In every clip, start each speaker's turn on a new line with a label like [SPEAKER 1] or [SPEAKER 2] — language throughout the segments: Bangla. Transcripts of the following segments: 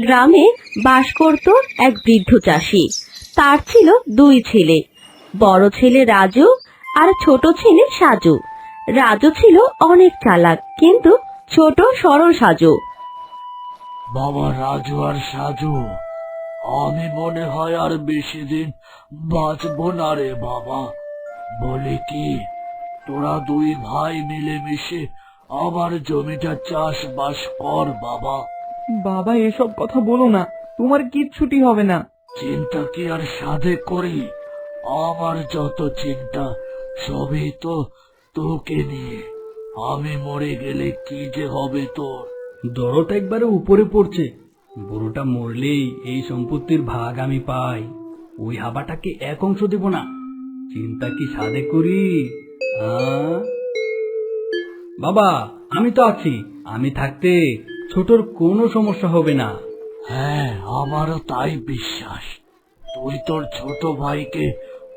[SPEAKER 1] গ্রামে বাস করত এক বৃদ্ধ চাষি। তার ছিল দুই ছেলে, বড় ছেলে রাজু আর ছোট ছেলে সাজু। রাজু ছিল অনেক চালাক, কিন্তু ছোট সরল সাজু।
[SPEAKER 2] বাবা রাজু আর সাজু, আমি মনে হয় আর বেশি দিন বাঁচবো না রে বাবা। বলে কি, তোরা দুই ভাই মিলেমিশে আমার জমিটা চাষবাস কর বাবা।
[SPEAKER 3] বাবা এসব কথা বলো না, তোমার কিচ্ছুটি হবে না।
[SPEAKER 2] চিন্তা কি আর সাধে করি, আমার যত চিন্তা সবই তো তোকে নিয়ে। আমি মরে গেলে কি যে হবে তোর।
[SPEAKER 4] দরটা একবারে উপরে পড়ছে। বুড়োটা মরলেই এই সম্পত্তির ভাগ আমি পাই। ওই হাবাটাকে এক অংশ দেব না। চিন্তা কি সাধে করি? বাবা, আমি তো আছি। আমি থাকতে ছোটর কোনো সমস্যা হবে না।
[SPEAKER 2] হ্যাঁ, আমারও তাই বিশ্বাস। তুই তোর ছোট ভাইকে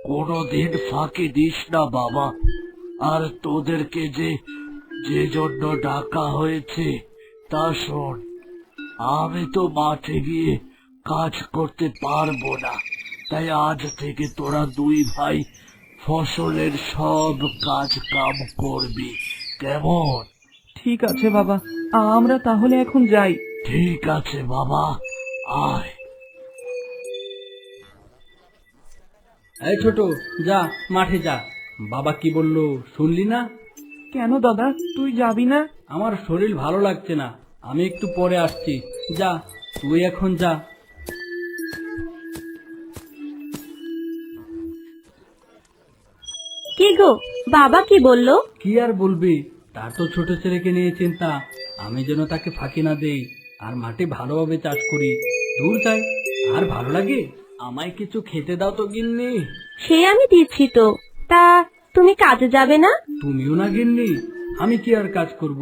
[SPEAKER 2] কোনোদিন ফাঁকি দিস না বাবা। আর তোদেরকে যে জন্য ডাকা হয়েছে তা শোন। আমি তো মাঠে গিয়ে কাজ করতে পারবো না, তাই আজ থেকে তোরা দুই ভাই ফসলের সব কাজ কাম করবি, কেমন?
[SPEAKER 3] ঠিক আছে বাবা, আমরা তাহলে এখন যাই।
[SPEAKER 2] ঠিক আছে বাবা, আয়।
[SPEAKER 4] এই ছোট, যা মাঠে যা। বাবা কি বললো শুনলি না?
[SPEAKER 3] কেন দাদা, তুই যাবি না?
[SPEAKER 4] আমার শরীর ভালো লাগছে না, আমি একটু পরে আসছি। যা, তুই এখন যা।
[SPEAKER 1] কি গো, বাবা কি বললো?
[SPEAKER 4] কি আর বলবি, তার তো ছোট ছেলেকে নিয়ে চিন্তা। আমি যেন তাকে ফাঁকি না দেই আর মাটি ভালোভাবে চাষ করি। দূর যাই, আর ভালো লাগে? আমায় কিছু খেতে দাও তো গিন্নি।
[SPEAKER 1] সে আমি দিচ্ছি তো। তা তুমি কাজে যাবে না?
[SPEAKER 4] তুমিও না গিন্নি? আমি কি আর কাজ করব?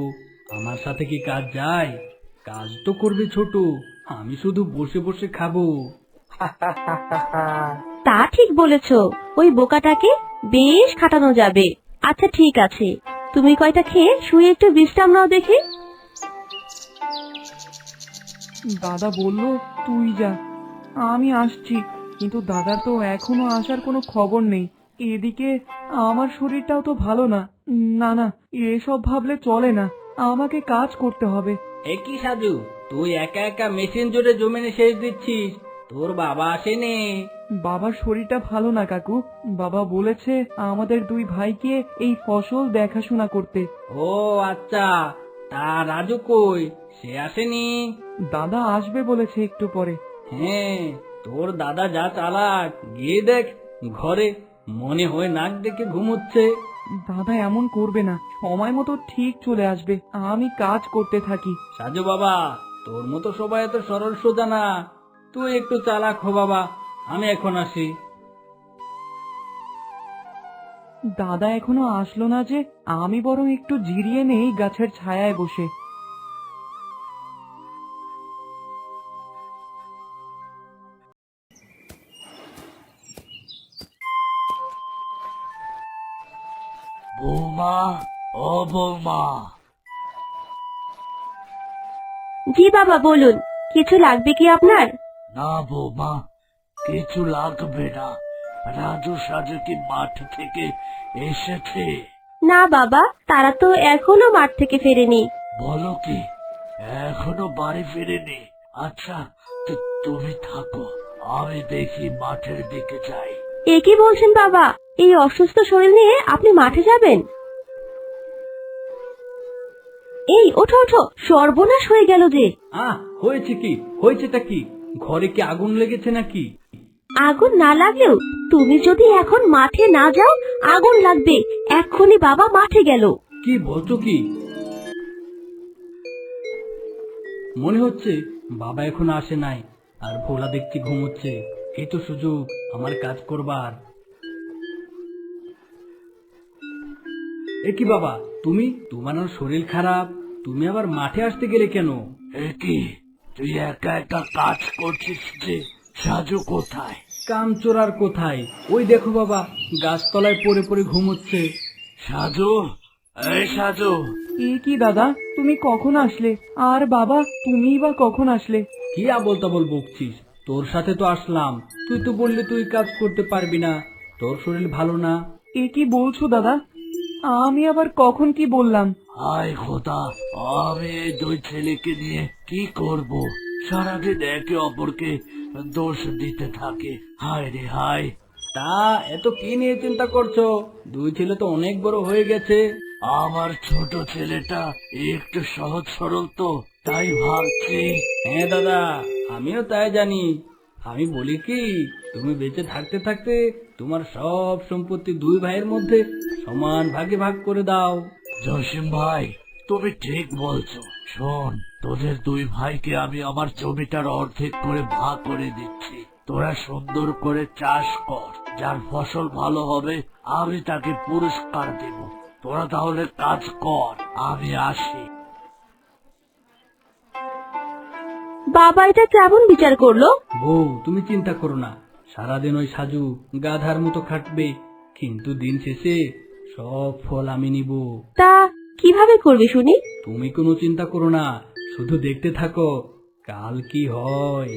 [SPEAKER 4] আমার সাথে কি কাজ যায়? কাজ তো করবে ছোট, আমি শুধু বসে বসে খাবো।
[SPEAKER 1] তা ঠিক বলেছো, ওই বোকাটাকে বেশ খাটানো যাবে। আচ্ছা ঠিক আছে, তুমি কয়টা খেয়ে শুয়ে একটু বিশ্রাম নাও দেখি।
[SPEAKER 3] দাদা বলল তুই যা, আমি আসছি। কিন্তু দাদার তো এখনো আসার কোনো খবর নেই। এদিকে আমার শরীরটাও তো ভালো না। না না, এসব ভাবলে চলে না, আমাকে কাজ করতে হবে।
[SPEAKER 4] একই সাজু, তুই একা একা মেশিন জোরে জমিনে সেচ দিচ্ছিস, তোর বাবা আসেনি।
[SPEAKER 3] বাবার শরীরটা ভালো না কাকু। বাবা বলেছে আমাদের দুই ভাইকে এই ফসল দেখাশোনা করতে।
[SPEAKER 4] ও আচ্ছা, তা রাজু কই? সে আসেনি?
[SPEAKER 3] দাদা আসবে বলেছে একটু পরে।
[SPEAKER 4] হ্যাঁ, তোর দাদা যা চালাক, গিয়ে দেখ ঘরে, মনে হয় নাক ডেকে ঘুমোচ্ছে।
[SPEAKER 3] দাদা এমন করবে না, সময় মতো ঠিক চলে আসবে। আমি কাজ করতে থাকি।
[SPEAKER 4] সাজু বাবা, তোর মতো সবাই এত সরল সোজা না, তুই একটু চালাক হো বাবা। আমি এখন আসি।
[SPEAKER 3] দাদা এখনো আসলো না যে, আমি বরং একটু জিরিয়ে নেই গাছের ছায়ায় বসে।
[SPEAKER 2] বৌমা, ও বৌমা।
[SPEAKER 1] জি বাবা বলুন, কিছু লাগবে কি আপনার?
[SPEAKER 2] না বৌমা, কিছু লাগবে না। রাজু সাজু কি মাঠ থেকে এসেছে?
[SPEAKER 1] না বাবা, তারা তো এখনো মাঠ থেকে ফেরেনি।
[SPEAKER 2] বলো কি, এখনো বাড়ি ফিরেনি? আচ্ছা, তুমি থাকো, আমি দেখি মাঠের দিকে যাই।
[SPEAKER 1] এ কি বলছেন বাবা, এই অসুস্থ শরীর নিয়ে আপনি মাঠে যাবেন? এই ওঠো ওঠো, সর্বনাশ হয়ে গেল যে।
[SPEAKER 4] হয়েছে কি? হয়েছেটা কি? ঘরে কি আগুন লেগেছে নাকি?
[SPEAKER 1] আগুন না লাগলেও তুমি যদি এখন মাঠে না যাও, আগুন লাগবে। এক্ষুনি বাবা মাঠে গেল।
[SPEAKER 4] কি বলছো কি? মনে হচ্ছে বাবা এখন আসে নাই, আর ভোলা দেখছি ঘুমোচ্ছে। এই তো সুযোগ আমার কাজ করবার। এ কি বাবা, তুমি? তোমার না শরীর খারাপ, তুমি আবার মাঠে আসতে গেলে কেন?
[SPEAKER 2] এ কি, তুই একা একা কাজ করছিস যে? সাজু কোথায়?
[SPEAKER 4] কামচোরার কোথায়? ওই দেখো বাবা, গাছতলায় পড়ে পড়ে ঘুমোচ্ছে।
[SPEAKER 2] সাজু, এই সাজু।
[SPEAKER 3] এ কি দাদা, তুমি কখন আসলে? আর বাবা, তুমিই বা কখন আসলে?
[SPEAKER 4] কি আবোল তাবোল বকছিস? তোর সাথে তো আসলাম, তুই তো বললি তুই কাজ করতে পারবি না, তোর শরীর ভালো না।
[SPEAKER 3] এ কি বলছো দাদা? আমি আবার কখন কি বললাম?
[SPEAKER 2] হায় খোদা, আমি এই দুই ছেলেকে নিয়ে কি করব? সারাদিন একে অপরকে দোষ দিতে থাকে। হায় রে হায়।
[SPEAKER 4] তা এত কি নিয়ে চিন্তা করছো? দুই ছেলে তো অনেক বড় হয়ে গেছে।
[SPEAKER 2] আমার ছোট ছেলেটা একটু সহজ সরল তো, তাই ভাবছি।
[SPEAKER 4] হ্যাঁ দাদা, আমিও তাই জানি। আমি বলি কি, তুমি বেঁচে থাকতে থাকতে তোমার সব সম্পত্তি দুই ভাইয়ের মধ্যে সমান ভাগে ভাগ করে দাও।
[SPEAKER 2] জসিম ভাই, তুমি ঠিক বলছো। শোন, তোদের দুই ভাইকে আমি আমার জমিটার অর্ধেক করে ভাগ করে দিচ্ছি। তোরা সুন্দর করে চাষ কর, যার ফসল ভালো হবে আমি তাকে পুরস্কার দেব। তোরা তাহলে কাজ কর, আমি আসি।
[SPEAKER 1] বাবা এটা কেমন বিচার করলো?
[SPEAKER 4] বউ, তুমি চিন্তা করো না, সারাদিন ওই সাজু গাধার মতো খাটবে, কিন্তু দিন শেষে সব ফল আমি নিব।
[SPEAKER 1] তা কিভাবে করবে শুনি?
[SPEAKER 4] তুমি কোনো চিন্তা করো না, শুধু দেখতে থাকো কাল কি হয়।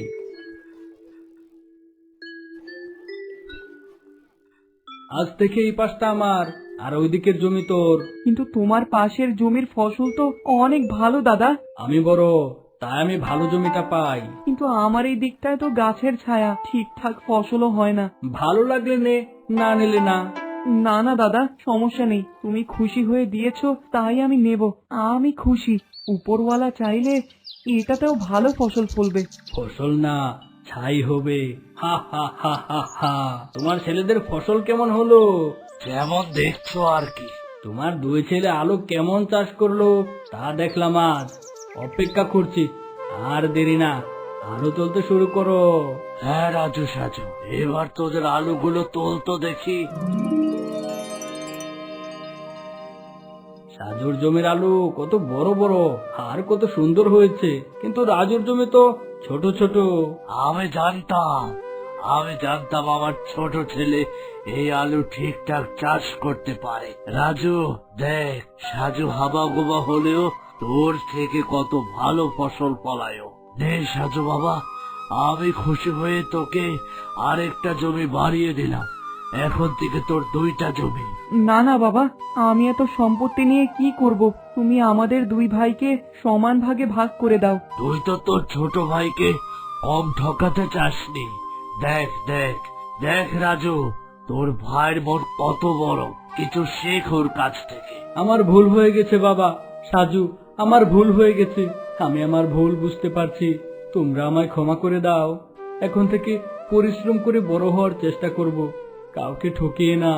[SPEAKER 4] আজ থেকে এই পাশটা আমার, আর ওইদিকের জমি তোর।
[SPEAKER 3] কিন্তু তোমার পাশের জমির ফসল তো অনেক ভালো দাদা।
[SPEAKER 4] আমি বড়, তাই আমি ভালো জমিটা পাই।
[SPEAKER 3] কিন্তু আমার এই দিকটায় তো গাছের ছায়া, ঠিকঠাক ফসলও হয় না।
[SPEAKER 4] ভালো লাগলে নে, না নিলে না।
[SPEAKER 3] না না দাদা, সমস্যা নেই, তুমি খুশি হয়ে দিয়েছো তাই আমি নেব। আমি খুশি। উপরওয়ালা চাইলে এটাতেও ভালো ফসল ফলবে।
[SPEAKER 4] ফসল না, ছাই হবে। হা হা হা হা হা। তোমার ছেলেদের ফসল কেমন হলো?
[SPEAKER 2] যেমন দেখছো আর কি।
[SPEAKER 4] তোমার দুই ছেলে আলু কেমন চাষ করলো তা দেখলাম আজ। অপেক্ষা করছি, আর দেরি না, আলু তুলতে শুরু করো।
[SPEAKER 2] হ্যাঁ রাজু সাজু, এবার তোদের আলুগুলো তোলতো দেখি।
[SPEAKER 4] সাজুর জমির আলু কত বড় বড় আর কত সুন্দর হয়েছে, কিন্তু রাজুর জমি তো ছোট ছোট।
[SPEAKER 2] আমি জানতাম আমার ছোট ছেলে এই আলু ঠিকঠাক চাষ করতে পারে। রাজু দেখ, সাজু হাবা গোবা হলেও তোর থেকে কত ভালো ফসল ফলায়ও। নে সাজু বাবা, আমি খুশি হয়ে তোকে আরেকটা জমি বাড়িয়ে দিলাম। এখন থেকে তোর দুইটা জমি।
[SPEAKER 3] না না বাবা, আমি এত সম্পত্তি নিয়ে কি করব? তুমি আমাদের দুই ভাইকে সমান ভাগে ভাগ করে দাও।
[SPEAKER 2] তুই তো তোর ছোট ভাইকে কম ঠকাতে চাসনি। দেখ দেখ দেখ রাজু, তোর ভাইয়ের মন কত বড়, কিছু শেখ ওর কাছ থেকে।
[SPEAKER 4] আমার ভুল হয়ে গেছে বাবা, সাজু, আমার ভুল হয়ে গেছে। আমি আমার ভুল বুঝতে পারছি, তোমরা আমায় ক্ষমা করে দাও। এখন থেকে পরিশ্রম করে বড় হওয়ার চেষ্টা করব, কাউকে ঠকিয়ে না।